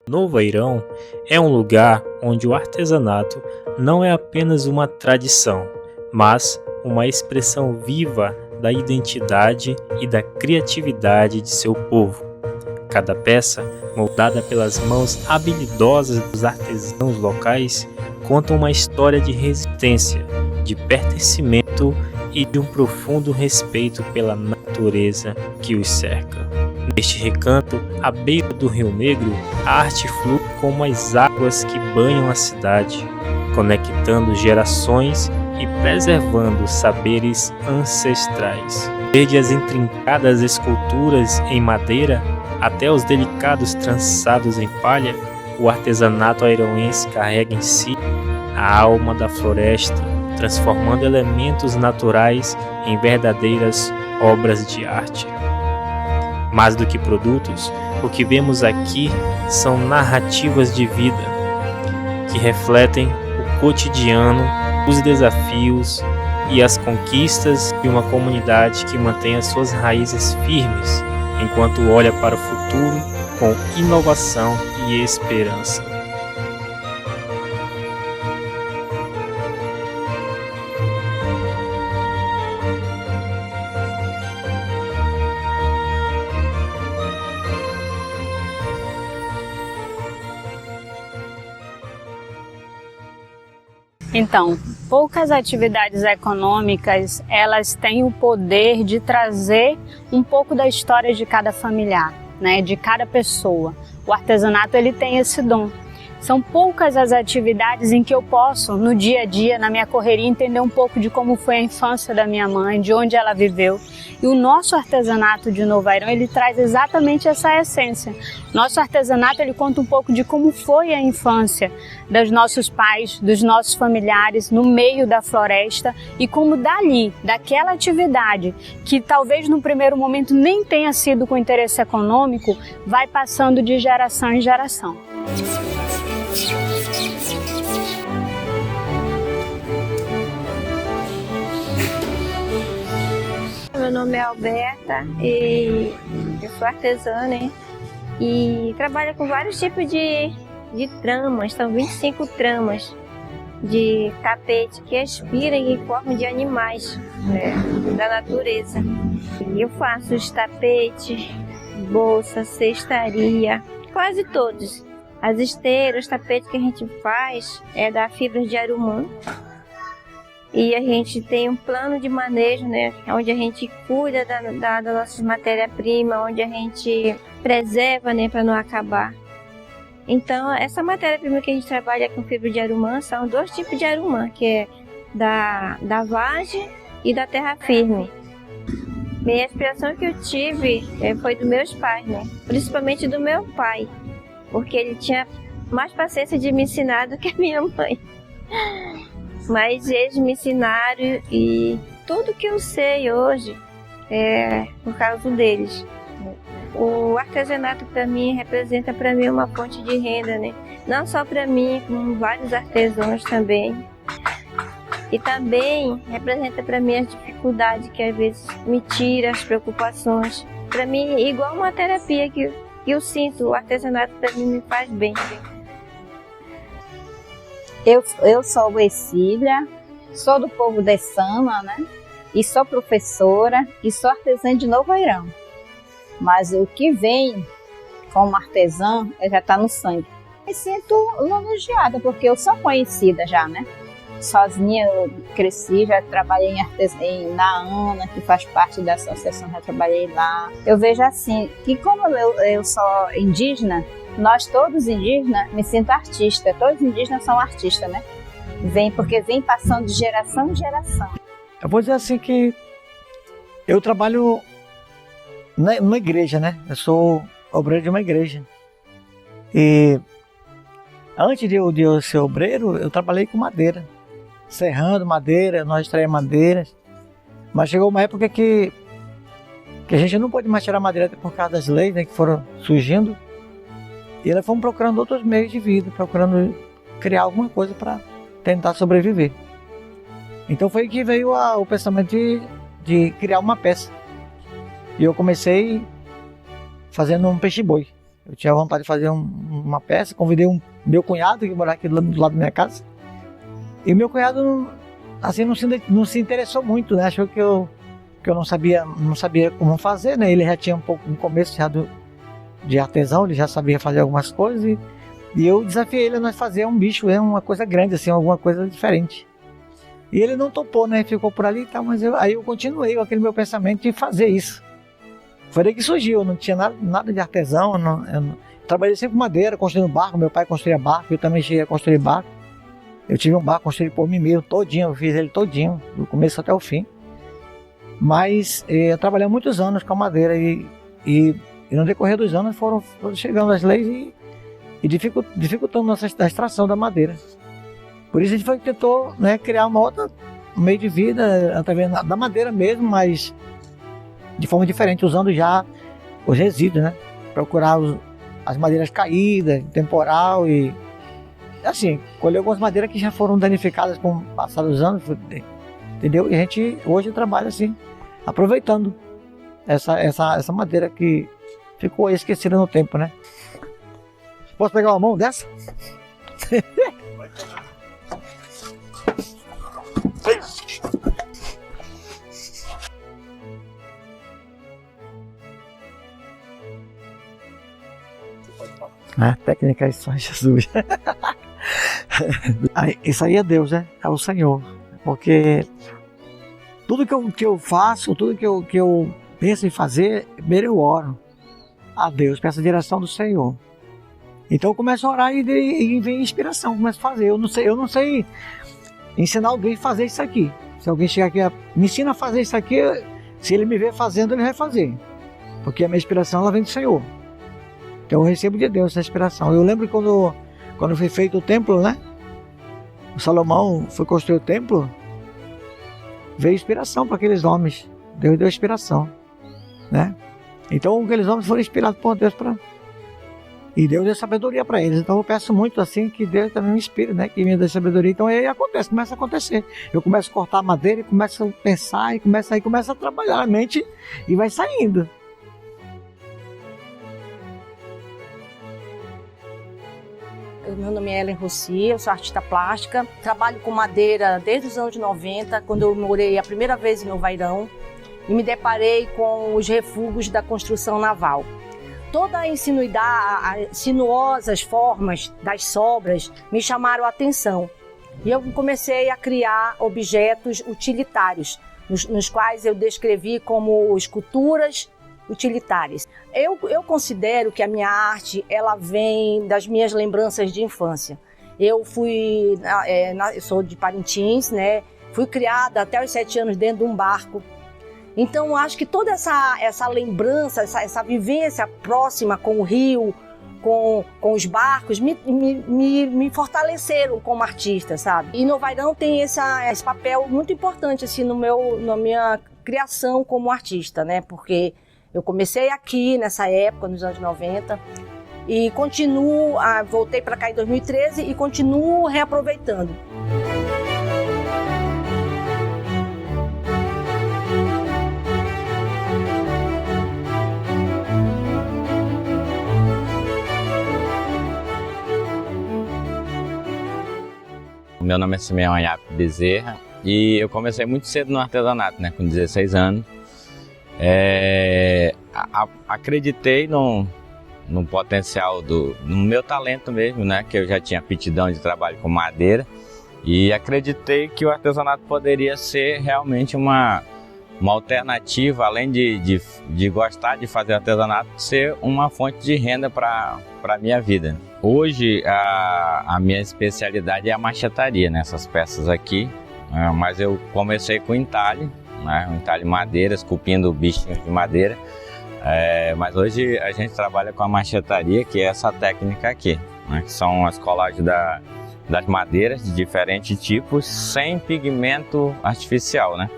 Novo Airão é um lugar onde o artesanato não é apenas uma tradição, mas uma expressão viva da identidade e da criatividade de seu povo. Cada peça, moldada pelas mãos habilidosas dos artesãos locais, conta uma história de resistência, de pertencimento e de um profundo respeito pela natureza que os cerca. Neste recanto, à beira do Rio Negro, a arte flui como as águas que banham a cidade, conectando gerações e preservando saberes ancestrais. Desde as intrincadas esculturas em madeira até os delicados trançados em palha, o artesanato airãoense carrega em si a alma da floresta, transformando elementos naturais em verdadeiras obras de arte. Mais do que produtos, o que vemos aqui são narrativas de vida, que refletem o cotidiano, os desafios e as conquistas de uma comunidade que mantém as suas raízes firmes, enquanto olha para o futuro com inovação e esperança. Então, poucas atividades econômicas, elas têm o poder de trazer um pouco da história de cada familiar, né, de cada pessoa. O artesanato, ele tem esse dom. São poucas as atividades em que eu posso, no dia a dia, na minha correria, entender um pouco de como foi a infância da minha mãe, de onde ela viveu. E o nosso artesanato de Novo Airão, ele traz exatamente essa essência. Nosso artesanato, ele conta um pouco de como foi a infância dos nossos pais, dos nossos familiares, no meio da floresta, e como dali, daquela atividade, que talvez no primeiro momento nem tenha sido com interesse econômico, vai passando de geração em geração. Meu nome é Alberta e eu sou artesã, né? E trabalho com vários tipos de tramas, são 25 tramas de tapete que inspiram em forma de animais, né, da natureza. E eu faço os tapetes, bolsa, cestaria, quase todos. As esteiras, os tapetes que a gente faz é da fibra de arumã. E a gente tem um plano de manejo, né, onde a gente cuida da nossa matéria-prima, onde a gente preserva, né, para não acabar. Então, essa matéria-prima que a gente trabalha com fibra de arumã são dois tipos de arumã, que é da vagem e da terra firme. E a inspiração que eu tive foi dos meus pais, né, principalmente do meu pai, porque ele tinha mais paciência de me ensinar do que a minha mãe. Mas eles me ensinaram e tudo que eu sei hoje é por causa deles. O artesanato para mim representa para mim uma fonte de renda, né? Não só para mim, como vários artesãos também. E também representa para mim as dificuldades que às vezes me tira, as preocupações. Para mim, igual uma terapia que eu sinto, o artesanato para mim me faz bem. Eu sou Ercília, sou do povo de Sama, né? E sou professora e sou artesã de Novo Airão. Mas o que vem como artesã já está no sangue. Me sinto elogiada porque eu sou conhecida já, né? Sozinha eu cresci, já trabalhei na ANA, que faz parte da associação, já trabalhei lá. Eu vejo assim, que como eu sou indígena, nós todos indígenas, me sinto artista, todos indígenas são artistas, né? Porque vem passando de geração em geração. Eu vou dizer assim que eu trabalho numa igreja, né? Eu sou obreiro de uma igreja. E antes de eu ser obreiro, eu trabalhei com madeira. Serrando madeira, nós extraímos madeiras. Mas chegou uma época que a gente não pode mais tirar madeira por causa das leis, né, que foram surgindo. E elas foram procurando outros meios de vida, procurando criar alguma coisa para tentar sobreviver. Então foi que veio o pensamento de criar uma peça. E eu comecei fazendo um peixe-boi. Eu tinha vontade de fazer uma peça, convidei meu cunhado que morava aqui do lado da minha casa. E meu cunhado assim, não se interessou muito, né? Achou que eu não sabia como fazer, né? Ele já tinha um pouco no começo já de artesão, ele já sabia fazer algumas coisas e eu desafiei ele a nós fazer um bicho, uma coisa grande, assim, alguma coisa diferente. E ele não topou, né? Ficou por ali e tal, mas aí eu continuei com aquele meu pensamento de fazer isso. Foi daí que surgiu, eu não tinha nada de artesão, eu trabalhei sempre com madeira, construindo barco, meu pai construía barco, eu também cheguei a construir barco. Eu tive um barco construído por mim mesmo, todinho, eu fiz ele todinho, do começo até o fim. Mas eu trabalhei muitos anos com a madeira e no decorrer dos anos foram chegando as leis e dificultando a extração da madeira. Por isso a gente tentou, né, criar um meio de vida através da madeira mesmo, mas de forma diferente, usando já os resíduos, né? Procurar as madeiras caídas, temporal e assim, colher algumas madeiras que já foram danificadas com o passar dos anos, entendeu? E a gente hoje trabalha assim, aproveitando essa madeira que ficou aí esquecida no tempo, né? Posso pegar uma mão dessa? Técnica é só Jesus. Isso aí é Deus, né? É o Senhor. Porque tudo que eu faço, tudo que eu penso em fazer, primeiro eu oro a Deus, peço a direção do Senhor. Então eu começo a orar e vem inspiração, começo a fazer. Eu não sei ensinar alguém a fazer isso aqui. Se alguém chegar aqui me ensina a fazer isso aqui, se ele me ver fazendo, ele vai fazer. Porque a minha inspiração ela vem do Senhor. Então eu recebo de Deus essa inspiração. Eu lembro quando foi feito o templo, né? O Salomão foi construir o templo, veio inspiração para aqueles homens. Deus deu inspiração, né? Então aqueles homens foram inspirados por Deus e Deus deu sabedoria para eles. Então eu peço muito assim que Deus também me inspire, né? Que me dê sabedoria. Então aí começa a acontecer. Eu começo a cortar a madeira e começo a pensar e começa a trabalhar a mente e vai saindo. Meu nome é Ellen Rossi, eu sou artista plástica, trabalho com madeira desde os anos 90, quando eu morei a primeira vez em Novairão e me deparei com os refugos da construção naval. Toda a insinuidade, as sinuosas formas das sobras me chamaram a atenção e eu comecei a criar objetos utilitários, nos quais eu descrevi como esculturas utilitárias. Eu considero que a minha arte ela vem das minhas lembranças de infância. Eu sou de Parintins, né? Fui criada até os 7 anos dentro de um barco. Então acho que toda essa lembrança, essa vivência próxima com o rio, com os barcos, me fortaleceram como artista, sabe? E Novairão tem esse papel muito importante assim, na minha criação como artista, né? Porque eu comecei aqui nessa época, nos anos 90, e voltei para cá em 2013 e continuo reaproveitando. Meu nome é Simeão Ayap Bezerra e eu comecei muito cedo no artesanato, né, com 16 anos. Acreditei no potencial no meu talento mesmo, né? Que eu já tinha aptidão de trabalho com madeira e acreditei que o artesanato poderia ser realmente uma alternativa, além de gostar de fazer artesanato, ser uma fonte de renda para a minha vida. Hoje a minha especialidade é a machetaria, nessas peças aqui, mas eu comecei com entalhe. Um entalhe de madeira, esculpindo bichinhos de madeira, mas hoje a gente trabalha com a machetaria, que é essa técnica aqui, né? Que são as colagens das madeiras de diferentes tipos, sem pigmento artificial, né?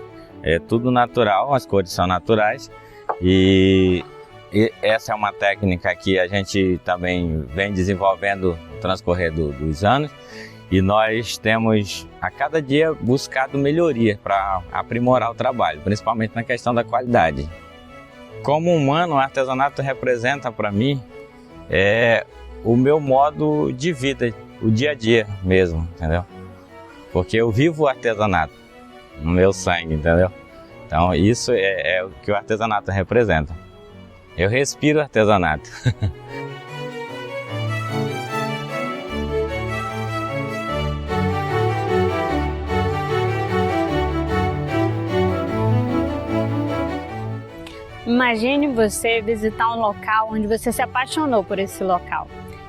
É tudo natural, as cores são naturais e essa é uma técnica que a gente também vem desenvolvendo no transcorrer dos anos. E nós temos a cada dia buscado melhoria para aprimorar o trabalho, principalmente na questão da qualidade. Como humano, o artesanato representa para mim é o meu modo de vida, o dia a dia mesmo, entendeu? Porque eu vivo o artesanato no meu sangue, entendeu? Então isso é o que o artesanato representa. Eu respiro artesanato. Imagine você visitar um local onde você se apaixonou por esse local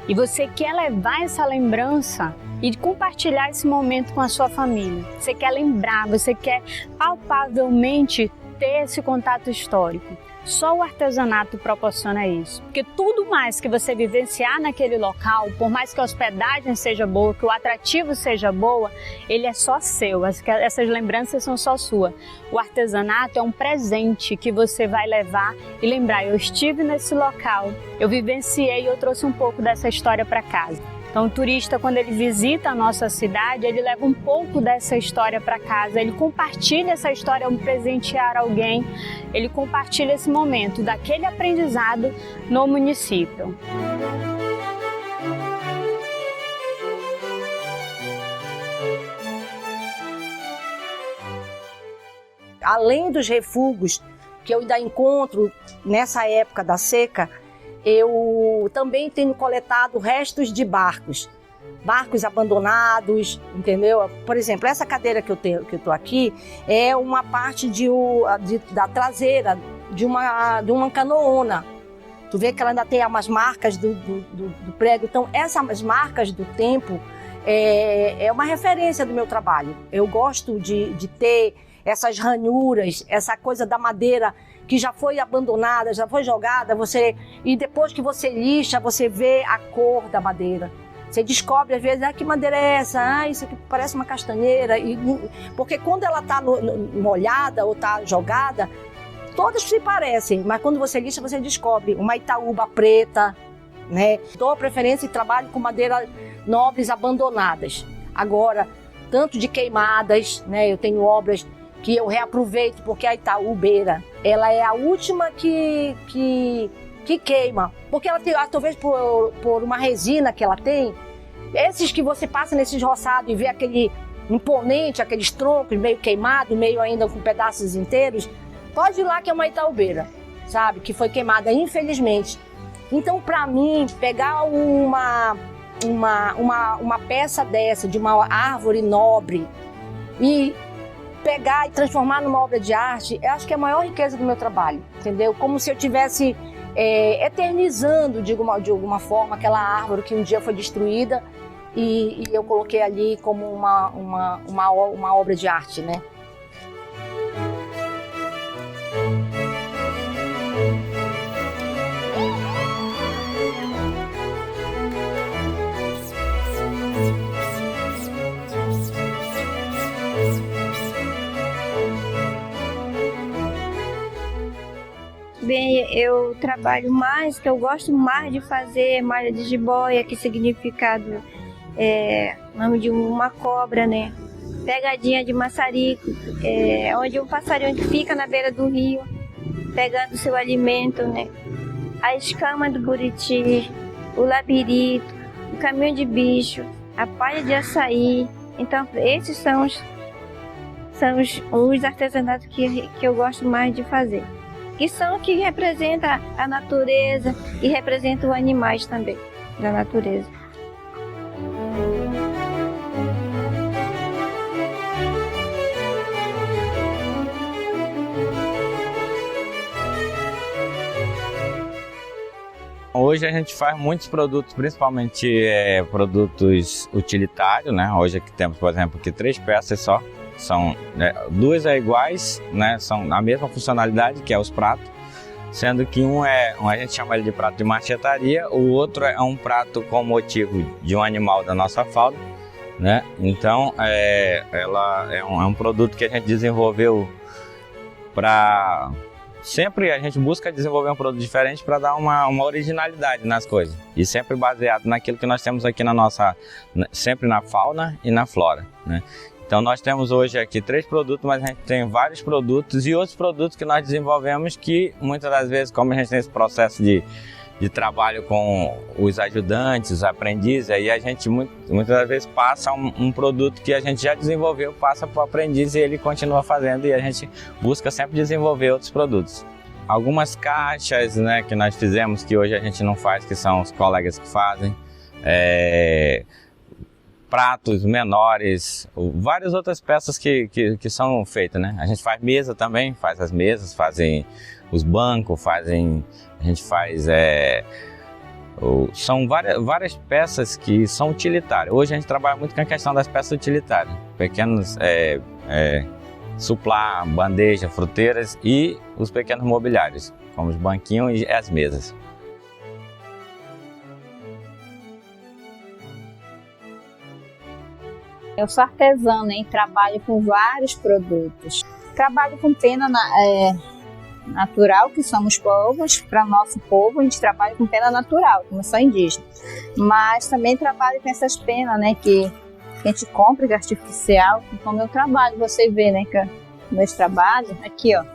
e você quer levar essa lembrança e compartilhar esse momento com a sua família. Você quer lembrar, você quer palpavelmente ter esse contato histórico. Só o artesanato proporciona isso, porque tudo mais que você vivenciar naquele local, por mais que a hospedagem seja boa, que o atrativo seja boa, ele é só seu, essas lembranças são só suas. O artesanato é um presente que você vai levar e lembrar, eu estive nesse local, eu vivenciei e eu trouxe um pouco dessa história para casa. Então o turista, quando ele visita a nossa cidade, ele leva um pouco dessa história para casa, ele compartilha essa história ao presentear alguém, ele compartilha esse momento daquele aprendizado no município. Além dos refugos que eu ainda encontro nessa época da seca, eu também tenho coletado restos de barcos abandonados, entendeu? Por exemplo, essa cadeira que eu tô aqui é uma parte da traseira de uma canoona. Tu vê que ela ainda tem umas marcas do prego. Então, essas marcas do tempo é uma referência do meu trabalho. Eu gosto de ter essas ranhuras, essa coisa da madeira que já foi abandonada, já foi jogada, e depois que você lixa, você vê a cor da madeira. Você descobre às vezes, que madeira é essa? Isso aqui parece uma castanheira. Porque quando ela está molhada ou está jogada, todas se parecem, mas quando você lixa, você descobre uma Itaúba preta, né? Dou preferência e trabalho com madeira nobres abandonadas. Agora, tanto de queimadas, né? Eu tenho obras que eu reaproveito, porque a Itaúbeira, ela é a última que queima, porque ela tem, talvez por uma resina que ela tem, esses que você passa nesses roçados e vê aquele imponente, aqueles troncos meio queimados, meio ainda com pedaços inteiros, pode ir lá que é uma Itaúbeira, sabe, que foi queimada, infelizmente. Então, para mim, pegar uma peça dessa, de uma árvore nobre, e pegar e transformar numa obra de arte, eu acho que é a maior riqueza do meu trabalho, entendeu? Como se eu estivesse eternizando, de alguma forma, aquela árvore que um dia foi destruída e eu coloquei ali como uma obra de arte, né? Bem, eu trabalho mais, que eu gosto mais de fazer malha de jiboia, que significado nome de uma cobra, né? Pegadinha de maçarico, onde um passarinho que fica na beira do rio, pegando seu alimento, né? A escama do buriti, o labirito, o caminho de bicho, a palha de açaí. Então, esses são os artesanatos que eu gosto mais de fazer. Que são que representam a natureza e representam os animais também da natureza. Hoje a gente faz muitos produtos, principalmente produtos utilitários, né? Hoje aqui temos, por exemplo, aqui 3 peças só. São 2 iguais, né? São a mesma funcionalidade, que é os pratos, sendo que a gente chama ele de prato de marchetaria, o outro é um prato com motivo de um animal da nossa fauna, né? Então, ela é um produto que a gente desenvolveu para... Sempre a gente busca desenvolver um produto diferente para dar uma originalidade nas coisas, e sempre baseado naquilo que nós temos aqui sempre na fauna e na flora, né? Então nós temos hoje aqui 3 produtos, mas a gente tem vários produtos e outros produtos que nós desenvolvemos que muitas das vezes, como a gente tem esse processo de trabalho com os ajudantes, os aprendizes, aí a gente muitas das vezes passa um produto que a gente já desenvolveu, passa para o aprendiz e ele continua fazendo, e a gente busca sempre desenvolver outros produtos. Algumas caixas, né, que nós fizemos, que hoje a gente não faz, que são os colegas que fazem, pratos menores, várias outras peças que são feitas, né? A gente faz mesa também, faz as mesas, fazem os bancos, a gente faz, são várias peças que são utilitárias. Hoje a gente trabalha muito com a questão das peças utilitárias, pequenos suplá, bandeja, fruteiras e os pequenos mobiliários, como os banquinhos e as mesas. Eu sou artesã, né, e trabalho com vários produtos. Trabalho com pena natural, que somos povos. Para nosso povo, a gente trabalha com pena natural, como eu sou indígena. Mas também trabalho com essas penas, né, que a gente compra, que é artificial. Como eu trabalho, você vê, né, que meus trabalhos, aqui, ó,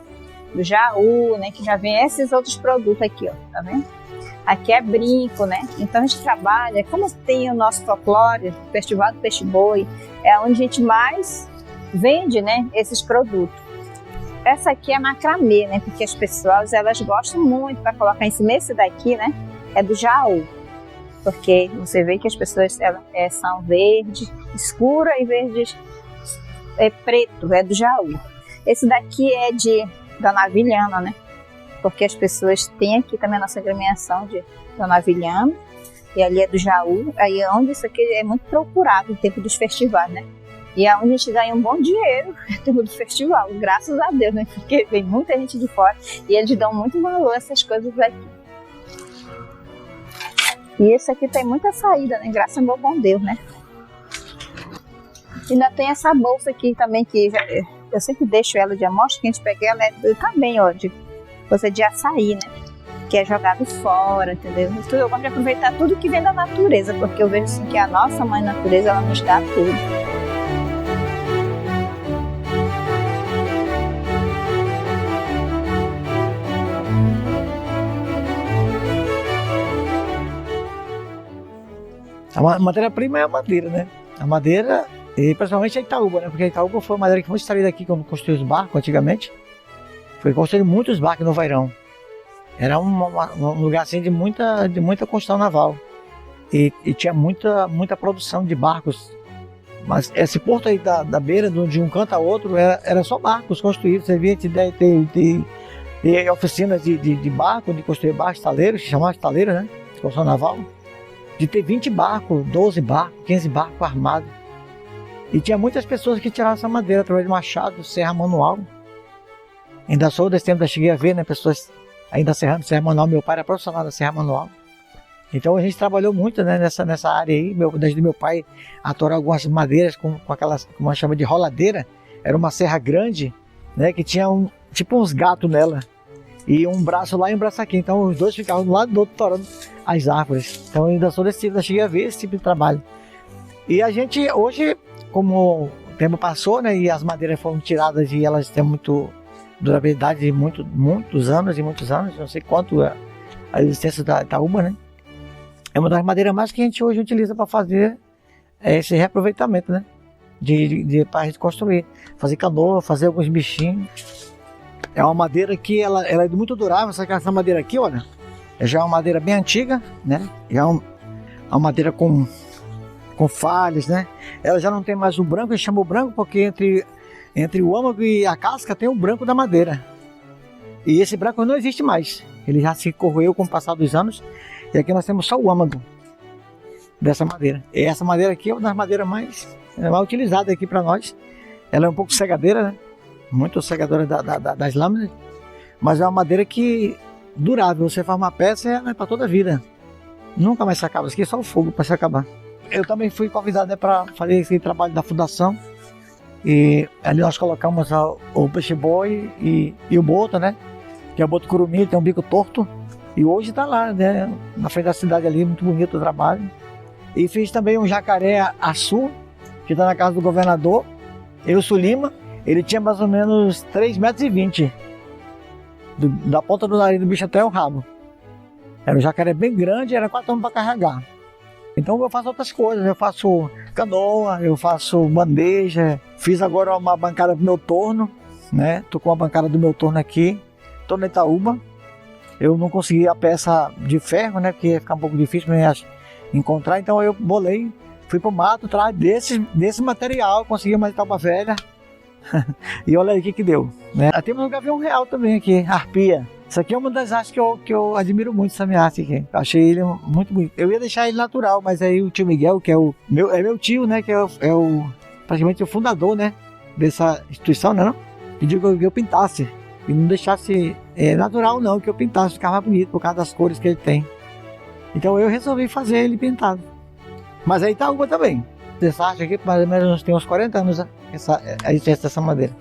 do Jaú, né, que já vem esses outros produtos aqui, ó, tá vendo? Aqui é brinco, né? Então a gente trabalha, como tem o nosso folclore, o Festival do Peixe Boi, é onde a gente mais vende, né, esses produtos. Essa aqui é macramê, né? Porque as pessoas, elas gostam muito para colocar em cima. Esse daqui, né, é do Jaú. Porque você vê que as pessoas são verde escura e verde preto, é do Jaú. Esse daqui é da navilhana, né? Porque as pessoas têm aqui também a nossa agremiação da navilhana, e ali é do Jaú, aí é onde isso aqui é muito procurado no tempo dos festivais, né? E é onde a gente ganha um bom dinheiro no tempo do festival, graças a Deus, né? Porque vem muita gente de fora e eles dão muito valor a essas coisas aqui. E esse aqui tem muita saída, né? Graças ao meu bom Deus, né? Ainda tem essa bolsa aqui também, que eu sempre deixo ela de amostra, que a gente pega ela também, ó, de coisa de açaí, né? Que é jogado fora, entendeu? Eu gosto de aproveitar tudo que vem da natureza, porque eu vejo assim que a nossa mãe natureza, ela nos dá tudo. A matéria-prima é a madeira, né? A madeira, e principalmente a Itaúba, né? Porque a Itaúba foi a madeira que foi extraída aqui quando construiu os barcos antigamente. Foi construído muitos barcos no Vairão. Era um lugar assim de muita construção naval. E tinha muita produção de barcos. Mas esse porto aí da beira, de um canto a outro, era só barcos construídos. Você via que ter oficinas de barco, de construir barcos, taleiros, que chamavam de taleiros, né? Construção naval. De ter 20 barcos, 12 barcos, 15 barcos armados. E tinha muitas pessoas que tiravam essa madeira através de machado, serra manual. Ainda sou desse tempo, cheguei a ver, né, pessoas ainda serrando serra manual. Meu pai era profissional da serra manual. Então a gente trabalhou muito, né, nessa área aí. Desde meu pai atorar algumas madeiras com aquelas, como a gente chama de roladeira. Era uma serra grande, né, que tinha tipo uns gatos nela. E um braço lá e um braço aqui. Então os dois ficavam do lado do outro torando as árvores. Então ainda sou desse tipo, cheguei a ver esse tipo de trabalho. E a gente hoje, como o tempo passou, né, e as madeiras foram tiradas e elas têm muito durabilidade de muitos anos, não sei quanto é a existência da Itaúba, né? É uma das madeiras mais que a gente hoje utiliza para fazer esse reaproveitamento, né? Para a gente construir, fazer canoa, fazer alguns bichinhos. É uma madeira que ela é muito durável. Essa madeira aqui, olha, já é uma madeira bem antiga, né? Já é uma madeira com falhas, né? Ela já não tem mais o branco, a gente chama o branco porque entre o âmago e a casca tem o branco da madeira. E esse branco não existe mais. Ele já se corroeu com o passar dos anos. E aqui nós temos só o âmago dessa madeira. E essa madeira aqui é uma das madeiras mais utilizadas aqui para nós. Ela é um pouco cegadeira, né? Muito cegadora das lâminas. Mas é uma madeira que durável. Você faz uma peça, ela é para toda a vida. Nunca mais se acaba. Isso aqui é só o fogo para se acabar. Eu também fui convidado, né, para fazer esse trabalho da fundação. E ali nós colocamos o peixe boi e o boto, né? Que é o boto curumim, tem um bico torto. E hoje está lá, né? Na frente da cidade ali, muito bonito o trabalho. E fiz também um jacaré açu, que está na casa do governador, Elcio Lima. Ele tinha mais ou menos 3,20 m. Da ponta do nariz do bicho até o rabo. Era um jacaré bem grande, era 4 homens para carregar. Então eu faço outras coisas, eu faço canoa, eu faço bandeja, fiz agora uma bancada do meu torno, né? Tô com uma bancada do meu torno aqui, tô na Itaúba. Eu não consegui a peça de ferro, né? Porque ia ficar um pouco difícil para encontrar, então eu bolei, fui pro mato atrás desse material, consegui uma Itaúba velha. E olha aí o que deu, né? Temos um gavião real também aqui, arpia. Isso aqui é uma das artes que eu admiro muito, essa minha arte aqui. Eu achei ele muito bonito. Eu ia deixar ele natural, mas aí o tio Miguel, que é meu tio, né? Que é praticamente o fundador, né? Dessa instituição, né? Não? Pediu que eu pintasse. E não deixasse natural não, que eu pintasse, ficava bonito por causa das cores que ele tem. Então eu resolvi fazer ele pintado. Mas aí tá uma também. Essa arte aqui, mais ou menos, tem uns 40 anos, né? A existência dessa madeira.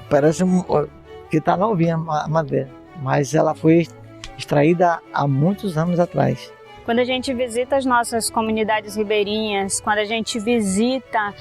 Parece que tá novinha a madeira, mas ela foi extraída há muitos anos atrás. Quando a gente visita as nossas comunidades ribeirinhas, quando a gente visita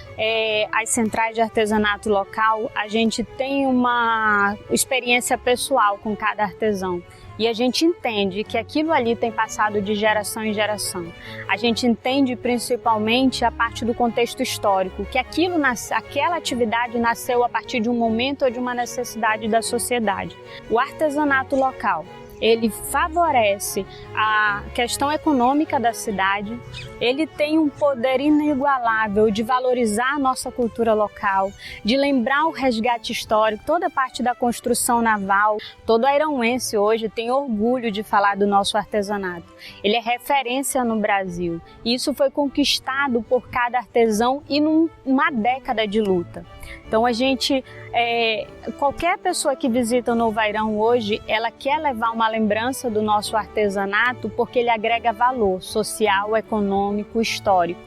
as centrais de artesanato local, a gente tem uma experiência pessoal com cada artesão. E a gente entende que aquilo ali tem passado de geração em geração. A gente entende principalmente a parte do contexto histórico, que aquela atividade nasceu a partir de um momento ou de uma necessidade da sociedade. O artesanato local, ele favorece a questão econômica da cidade, ele tem um poder inigualável de valorizar a nossa cultura local, de lembrar o resgate histórico, toda a parte da construção naval. Todo airãoense hoje tem orgulho de falar do nosso artesanato. Ele é referência no Brasil. Isso foi conquistado por cada artesão e numa década de luta. Então qualquer pessoa que visita o Novo Airão hoje, ela quer levar uma lembrança do nosso artesanato porque ele agrega valor social, econômico, histórico.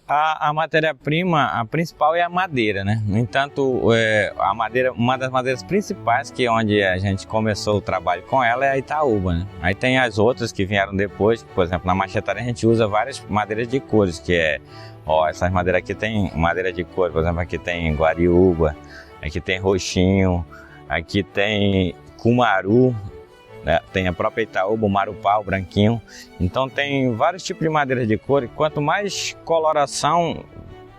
A matéria-prima, a principal é a madeira, né? No entanto, a madeira, uma das madeiras principais, que é onde a gente começou o trabalho com ela, é a Itaúba, né? Aí tem as outras que vieram depois, por exemplo, na machetaria a gente usa várias madeiras de cores, que essas madeiras aqui tem madeira de cor, por exemplo, aqui tem guariúba, aqui tem roxinho, aqui tem cumaru, né? Tem a própria Itaúba, o marupá, o branquinho. Então tem vários tipos de madeira de cor e quanto mais coloração,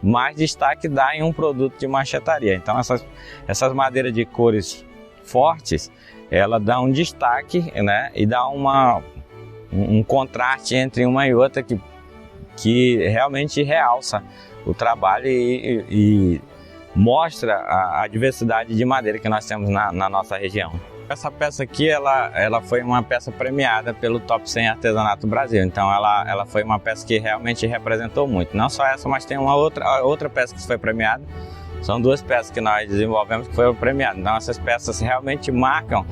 mais destaque dá em um produto de machetaria. Então essas madeiras de cores fortes, ela dá um destaque, né? E dá um contraste entre uma e outra que realmente realça o trabalho e mostra a diversidade de madeira que nós temos na nossa região. Essa peça aqui, ela foi uma peça premiada pelo Top 100 Artesanato Brasil, então ela foi uma peça que realmente representou muito. Não só essa, mas tem uma outra peça que foi premiada. São 2 peças que nós desenvolvemos que foram premiadas. Então essas peças realmente marcam,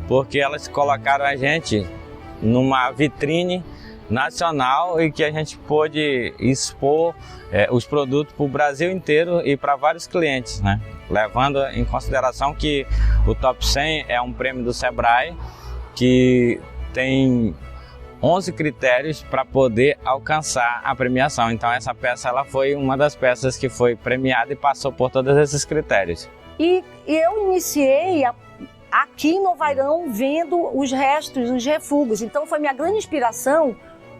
porque elas colocaram a gente numa vitrine nacional e que a gente pôde expor os produtos para o Brasil inteiro e para vários clientes, né? Levando em consideração que o Top 100 é um prêmio do Sebrae que tem 11 critérios para poder alcançar a premiação. Então essa peça ela foi uma das peças que foi premiada e passou por todos esses critérios. E eu iniciei aqui em Novo Airão vendo os restos, os refugos. Então foi minha grande inspiração,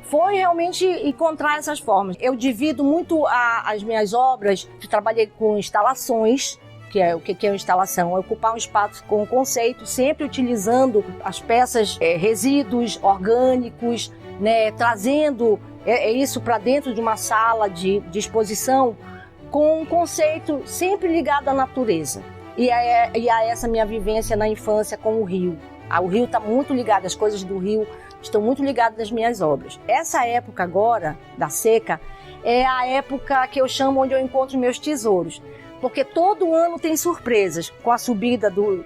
foi realmente encontrar essas formas. Eu divido muito as minhas obras, trabalhei com instalações, que é o que é uma instalação, é ocupar um espaço com conceito, sempre utilizando as peças, resíduos orgânicos, né, trazendo isso para dentro de uma sala de exposição com um conceito sempre ligado à natureza. E a essa minha vivência na infância com o rio. O rio está muito ligado, as coisas do rio estão muito ligadas nas minhas obras. Essa época agora, da seca, é a época que eu chamo onde eu encontro meus tesouros. Porque todo ano tem surpresas. Com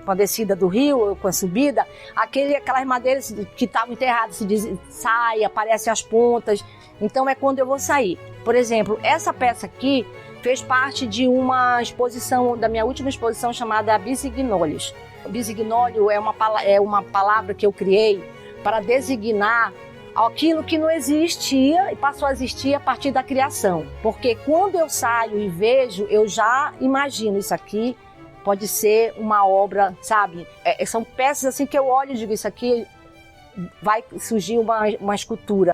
com a descida do rio, com a subida, aquelas madeiras que estavam enterradas saem, aparecem as pontas. Então é quando eu vou sair. Por exemplo, essa peça aqui fez parte de uma exposição, da minha última exposição, chamada Bisignólios. Bisignólio é uma palavra que eu criei para designar aquilo que não existia e passou a existir a partir da criação. Porque quando eu saio e vejo, eu já imagino isso aqui pode ser uma obra, sabe? São peças assim que eu olho e digo, isso aqui vai surgir uma escultura.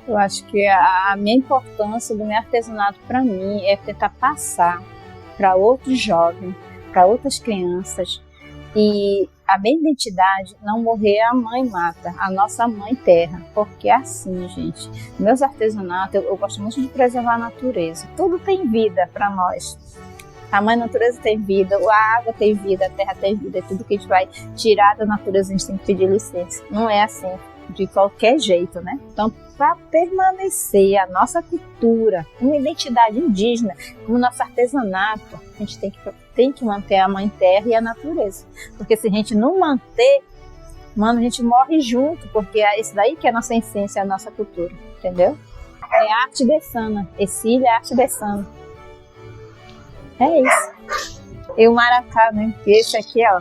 Eu acho que a minha importância do meu artesanato para mim é tentar passar para outros jovens, para outras crianças, e a minha identidade não morrer a mãe mata, a nossa mãe terra, porque é assim, gente. Meus artesanatos, eu gosto muito de preservar a natureza. Tudo tem vida para nós. A mãe natureza tem vida, a água tem vida, a terra tem vida, e tudo que a gente vai tirar da natureza a gente tem que pedir licença. Não é assim, de qualquer jeito, né? Então, para permanecer a nossa cultura, uma identidade indígena, como nosso artesanato, a gente tem que manter a mãe terra e a natureza. Porque se a gente não manter, mano, a gente morre junto, porque é isso daí que é a nossa essência, a nossa cultura, entendeu? É arte dessana, Ercília é arte dessana. É isso. E o maracá, né? Esse aqui, ó.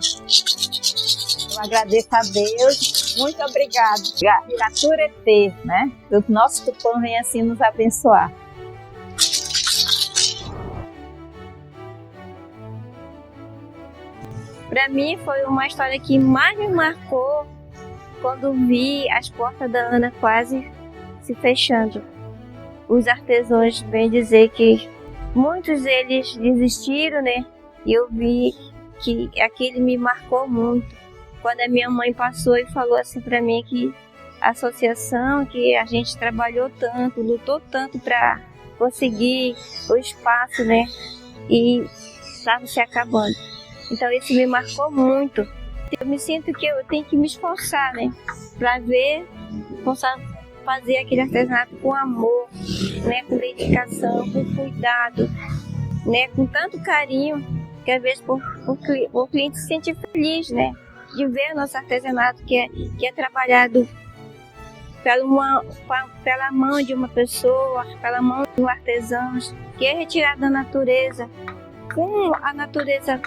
Eu agradeço a Deus. Muito obrigado. Iraturete, né? O nosso Tupã vem assim nos abençoar. Para mim foi uma história que mais me marcou quando vi as portas da Ana quase se fechando. Os artesãos bem dizer que muitos deles desistiram, né? E eu vi que aquilo me marcou muito. Quando a minha mãe passou e falou assim para mim que a associação, que a gente trabalhou tanto, lutou tanto para conseguir o espaço, né? E estava se acabando. Então isso me marcou muito. Eu me sinto que eu tenho que me esforçar, né? Para fazer aquele artesanato com amor, né? Com dedicação, com cuidado, né? Com tanto carinho, que às vezes o cliente se sente feliz, né? De ver o nosso artesanato que é trabalhado pela mão de uma pessoa, pela mão de um artesão, que é retirado da natureza. Como a natureza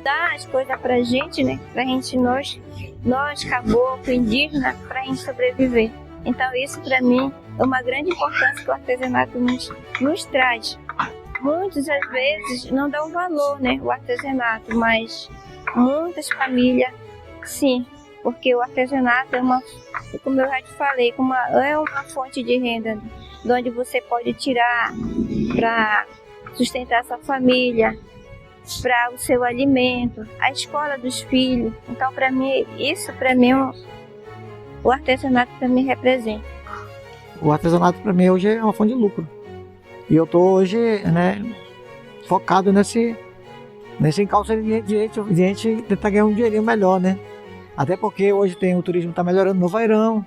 dá as coisas pra gente, né? Pra gente, nós caboclo, indígena, pra gente sobreviver. Então isso pra mim é uma grande importância que o artesanato nos traz. Muitas às vezes não dão valor, né? O artesanato, mas muitas famílias sim, porque o artesanato é como eu já te falei, é uma fonte de renda, de onde você pode tirar para sustentar sua família, para o seu alimento, a escola dos filhos. Então, para mim, o artesanato para mim representa. O artesanato para mim hoje é uma fonte de lucro. E eu tô hoje, né, focado nesse encalço de gente tentar ganhar um dinheirinho melhor, né? Até porque hoje o turismo está melhorando no Vairão.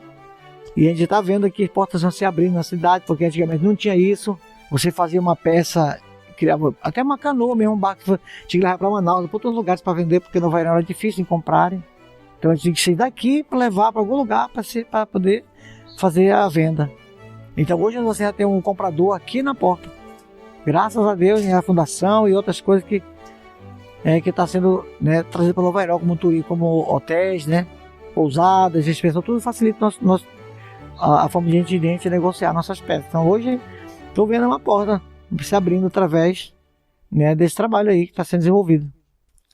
E a gente está vendo aqui as portas vão se abrindo na cidade, porque antigamente não tinha isso. Você fazia uma peça, criava até uma canoa mesmo, um barco, tinha que levar para Manaus, para outros lugares para vender, porque no Vairão era difícil de comprarem. Então a gente tinha que sair daqui para levar para algum lugar para poder fazer a venda. Então hoje você já tem um comprador aqui na porta. Graças a Deus, a fundação e outras coisas que está sendo, né, trazido pelo Vairão como turismo, como hotéis, né, pousadas, inspeção, tudo facilita a forma de a gente negociar nossas peças. Então hoje estou vendo uma porta se abrindo através, né, desse trabalho aí que está sendo desenvolvido.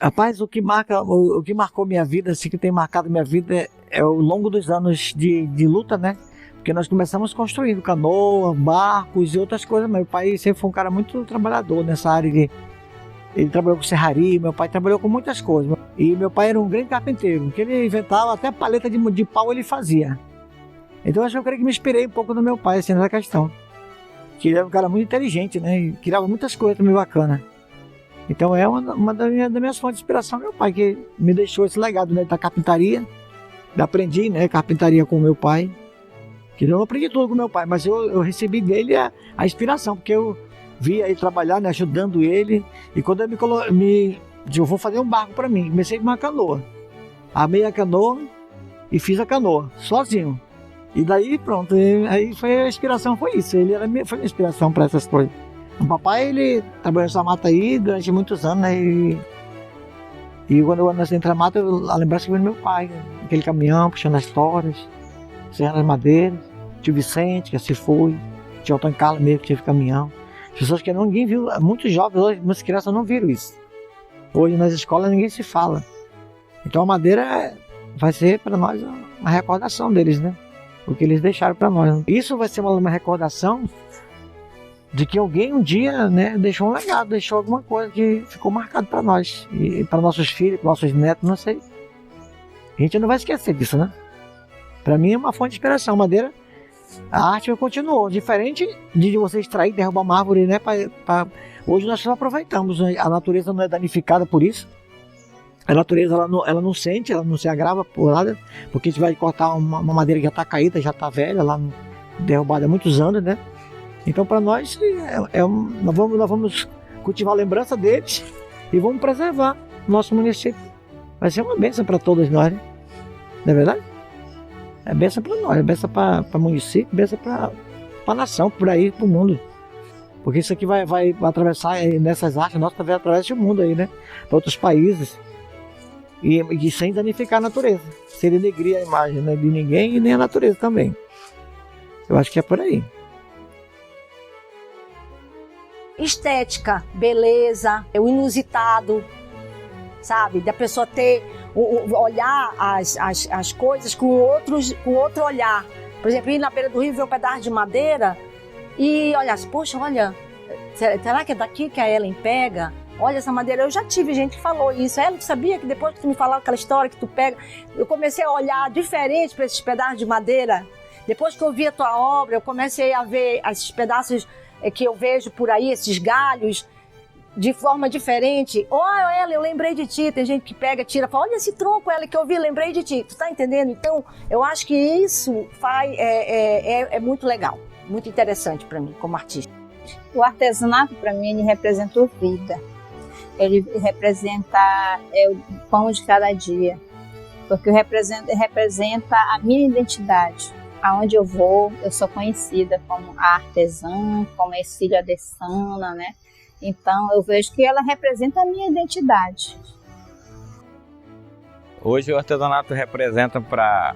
Rapaz, o que marcou minha vida, assim, que tem marcado minha vida é ao longo dos anos de luta, né? Porque nós começamos construindo canoa, barcos e outras coisas. Meu pai sempre foi um cara muito trabalhador nessa área ele trabalhou com serraria, meu pai trabalhou com muitas coisas. E meu pai era um grande carpinteiro, que ele inventava, até paleta de pau ele fazia. Então eu creio que me inspirei um pouco no meu pai, assim, nessa questão. Que ele era um cara muito inteligente, né? E criava muitas coisas também bacanas. Então é uma das minhas fontes de inspiração, meu pai, que me deixou esse legado, né, da carpintaria. Aprendi, né, carpintaria com meu pai. Que eu não aprendi tudo com meu pai, mas eu recebi dele a inspiração, porque eu via ele trabalhar, né, ajudando ele. E quando eu eu vou fazer um barco para mim, comecei com uma canoa. armei a canoa e fiz a canoa, sozinho. E daí pronto, aí foi a inspiração, foi isso. Ele foi a inspiração para essas coisas. O papai, ele trabalhou nessa mata aí durante muitos anos, né? E quando eu nasci entre a mata, a lembrança que veio do meu pai, aquele caminhão, puxando as toras, serrando as madeiras. Tio Vicente, que assim foi, tio Antônio Carlos mesmo, que teve caminhão. As pessoas que ninguém viu, muitos jovens hoje, muitas crianças não viram isso. Hoje nas escolas ninguém se fala. Então a madeira vai ser para nós uma recordação deles, né? O que eles deixaram para nós. Isso vai ser uma recordação de que alguém um dia, né, deixou um legado, deixou alguma coisa que ficou marcado para nós. E para nossos filhos, para nossos netos, não sei. A gente não vai esquecer disso, né? Para mim é uma fonte de inspiração. Madeira, a arte continuou. Diferente de você extrair, derrubar uma árvore, né? Hoje nós só aproveitamos. Né? A natureza não é danificada por isso. A natureza ela não sente, ela não se agrava por nada, porque a gente vai cortar uma madeira que já está caída, já está velha, lá derrubada há muitos anos, né? Então para nós, nós vamos cultivar a lembrança deles e vamos preservar o nosso município. Vai ser uma bênção para todos nós, né? Não é verdade? É bênção para nós, é bênção para o município, bênção para a nação, por aí, para o mundo. Porque isso aqui vai atravessar nessas artes, nossas também atravessa o mundo aí, né? Para outros países. E sem danificar a natureza, sem denegrir a imagem, né, de ninguém e nem a natureza também. Eu acho que é por aí. Estética, beleza, o inusitado, sabe? Da pessoa ter, olhar as coisas com outro olhar. Por exemplo, ir na beira do rio ver um pedaço de madeira e olhar assim, poxa, olha, será que é daqui que a Ellen pega? Olha essa madeira, eu já tive gente que falou isso. Ela sabia que depois que tu me falava aquela história que tu pega, eu comecei a olhar diferente para esses pedaços de madeira. Depois que eu vi a tua obra, eu comecei a ver esses pedaços que eu vejo por aí, esses galhos, de forma diferente. Olha, Ela, eu lembrei de ti. Tem gente que pega, tira, fala, olha esse tronco, Ela, que eu vi, lembrei de ti. Tu tá entendendo? Então, eu acho que isso é muito legal, muito interessante para mim, como artista. O artesanato, para mim, ele representa vida. Ele representa o pão de cada dia, porque representa a minha identidade. Aonde eu vou, eu sou conhecida como a artesã, como a Ercília Adesana, né? Então, eu vejo que ela representa a minha identidade. Hoje o artesanato representa para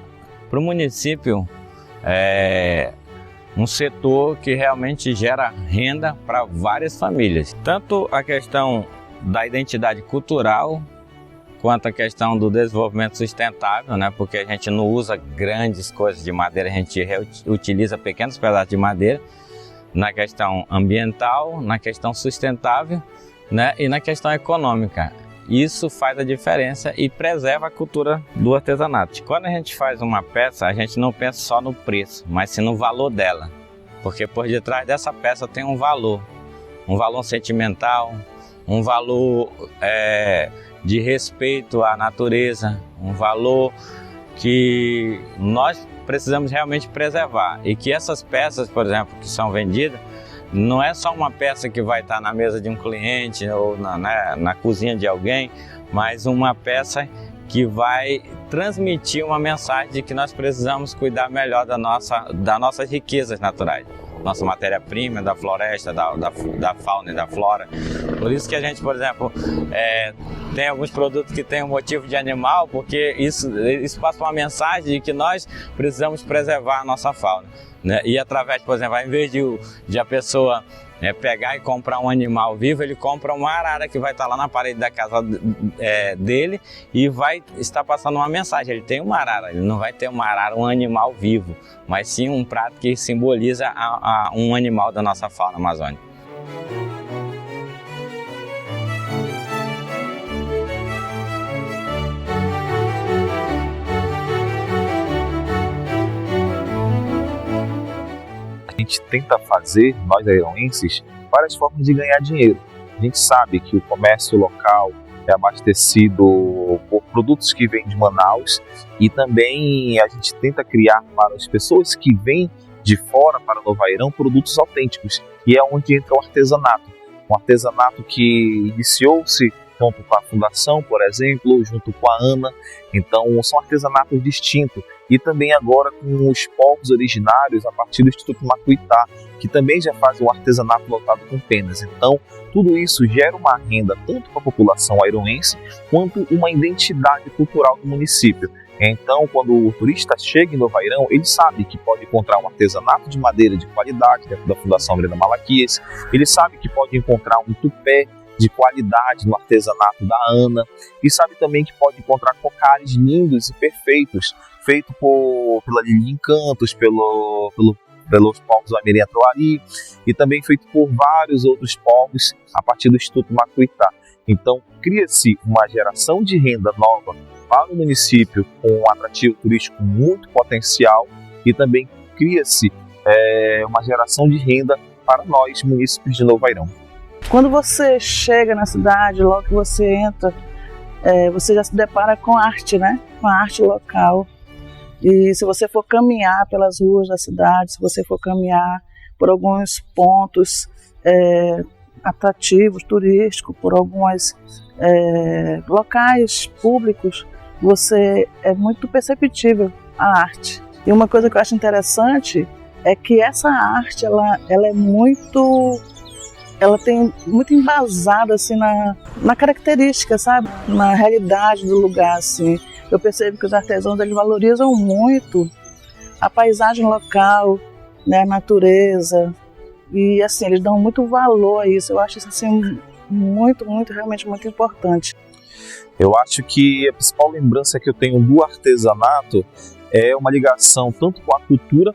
o município um setor que realmente gera renda para várias famílias. Tanto a questão da identidade cultural, quanto a questão do desenvolvimento sustentável, né? Porque a gente não usa grandes coisas de madeira, a gente utiliza pequenos pedaços de madeira, na questão ambiental, na questão sustentável, né? E na questão econômica. Isso faz a diferença e preserva a cultura do artesanato. Quando a gente faz uma peça, a gente não pensa só no preço, mas sim no valor dela. Porque por detrás dessa peça tem um valor sentimental, um valor de respeito à natureza, um valor que nós precisamos realmente preservar. E que essas peças, por exemplo, que são vendidas, não é só uma peça que vai estar na mesa de um cliente ou na cozinha de alguém, mas uma peça que vai transmitir uma mensagem de que nós precisamos cuidar melhor das nossas riquezas naturais. Nossa matéria-prima, da floresta, da fauna e da flora. Por isso que a gente, por exemplo, tem alguns produtos que têm um motivo de animal, porque isso passa uma mensagem de que nós precisamos preservar a nossa fauna. Né? E através, por exemplo, ao invés de a pessoa pegar e comprar um animal vivo, ele compra uma arara que vai estar lá na parede da casa dele e vai estar passando uma mensagem. Ele tem uma arara, ele não vai ter uma arara, um animal vivo, mas sim um prato que simboliza um animal da nossa fauna amazônica. A gente tenta fazer, nós airãoenses, várias formas de ganhar dinheiro. A gente sabe que o comércio local é abastecido por produtos que vêm de Manaus e também a gente tenta criar para as pessoas que vêm de fora para Novo Airão produtos autênticos, e é onde entra o artesanato. Um artesanato que iniciou-se junto com a Fundação, por exemplo, junto com a ANA. Então, são artesanatos distintos. E também agora com os povos originários, a partir do Instituto Macuitá, que também já faz um artesanato voltado com penas. Então, tudo isso gera uma renda tanto para a população airoense, quanto uma identidade cultural do município. Então, quando o turista chega em Novo Airão, ele sabe que pode encontrar um artesanato de madeira de qualidade dentro da Fundação Brenda Malaquias, ele sabe que pode encontrar um tupé de qualidade no artesanato da ANA, e sabe também que pode encontrar cocares lindos e perfeitos, feito pela Lili Encantos, pelos povos do Amirim Atroari, e também feito por vários outros povos a partir do Instituto Macuitá. Então, cria-se uma geração de renda nova para o município com um atrativo turístico muito potencial, e também cria-se uma geração de renda para nós, munícipes de Novo Airão. Quando você chega na cidade, logo que você entra, você já se depara com arte, né? Com a arte local. E se você for caminhar pelas ruas da cidade, se você for caminhar por alguns pontos atrativos, turísticos, por alguns locais públicos, é muito perceptível a arte. E uma coisa que eu acho interessante é que essa arte, ela tem muito embasada assim na característica, sabe? Na realidade do lugar, assim. Eu percebo que os artesãos, eles valorizam muito a paisagem local, né, a natureza, e assim, eles dão muito valor a isso. Eu acho isso assim realmente muito importante. Eu acho que a principal lembrança que eu tenho do artesanato é uma ligação tanto com a cultura,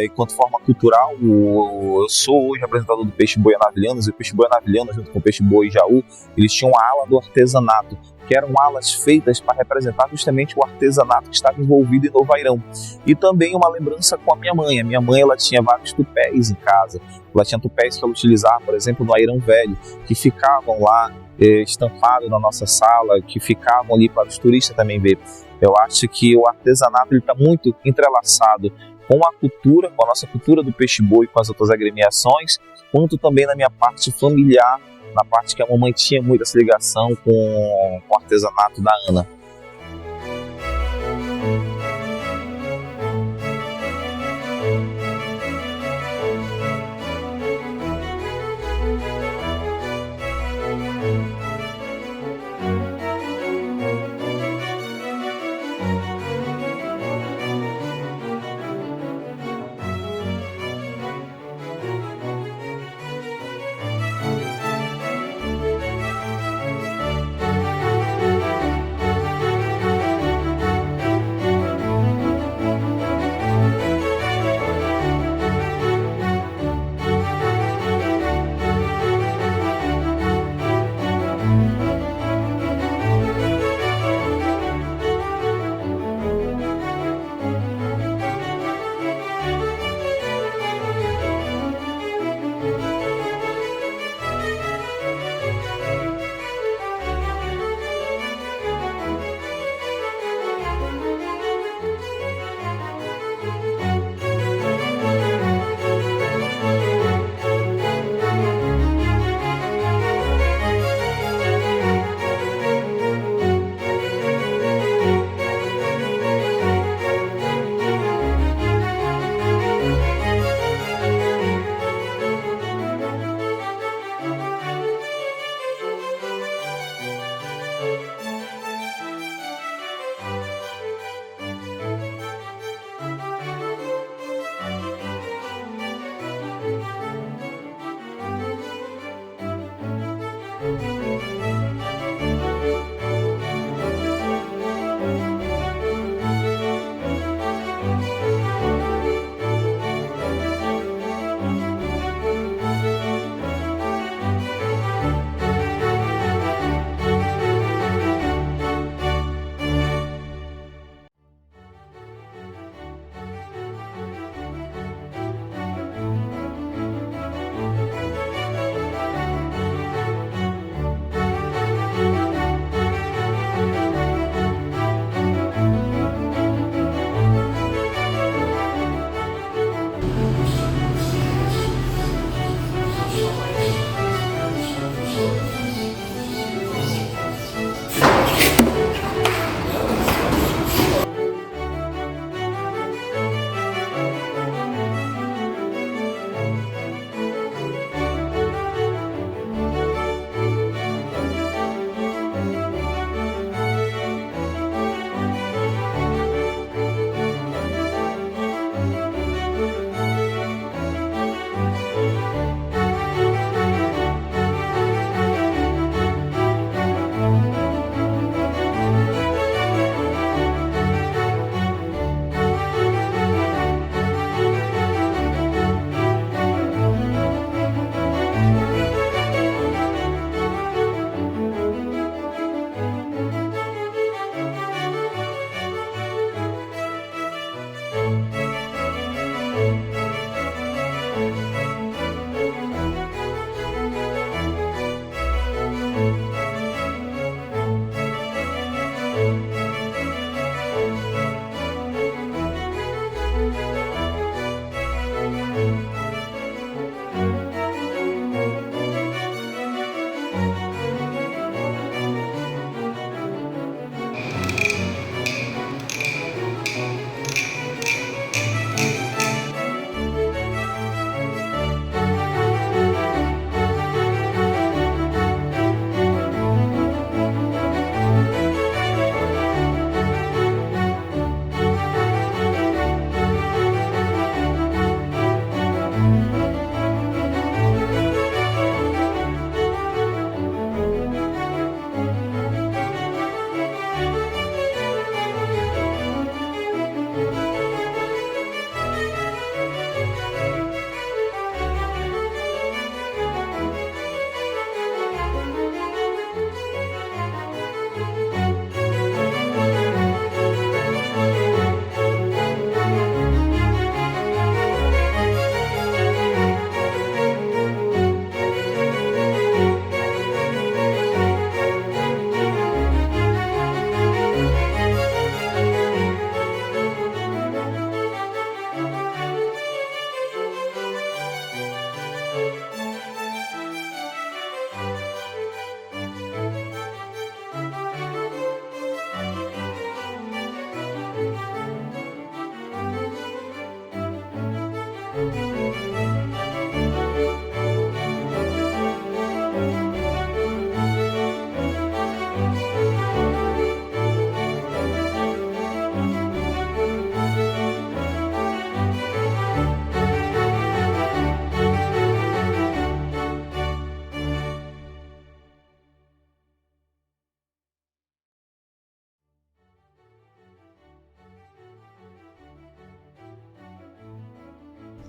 enquanto forma cultural. Eu sou hoje apresentador do Peixe Boi Anavilhanos, e o Peixe Boi Anavilhanos, junto com o Peixe Boi Jaú, eles tinham uma ala do artesanato, que eram alas feitas para representar justamente o artesanato que estava envolvido em Novo Airão. E também uma lembrança com a minha mãe. A minha mãe, ela tinha vários tupés em casa. Ela tinha tupés que ela utilizava, por exemplo, no Airão Velho, que ficavam lá estampados na nossa sala, que ficavam ali para os turistas também ver. Eu acho que o artesanato está muito entrelaçado com a cultura, com a nossa cultura do peixe-boi, com as outras agremiações, quanto também na minha parte familiar, na parte que a mamãe tinha muito essa ligação com o artesanato da ANA.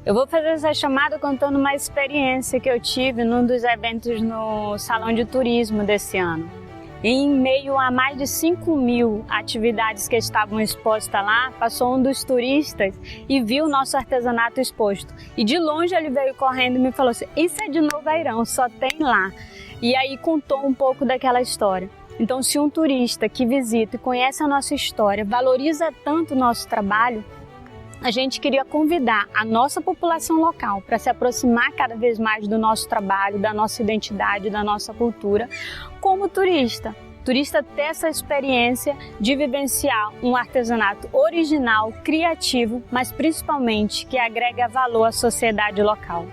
Eu vou fazer essa chamada contando uma experiência que eu tive num dos eventos no Salão de Turismo desse ano. Em meio a mais de 5.000 atividades que estavam expostas lá, passou um dos turistas e viu o nosso artesanato exposto. E de longe ele veio correndo e me falou assim, isso é de Novo Airão, só tem lá. E aí contou um pouco daquela história. Então, se um turista que visita e conhece a nossa história, valoriza tanto o nosso trabalho, a gente queria convidar a nossa população local para se aproximar cada vez mais do nosso trabalho, da nossa identidade, da nossa cultura, como turista. Turista ter essa experiência de vivenciar um artesanato original, criativo, mas principalmente que agrega valor à sociedade local.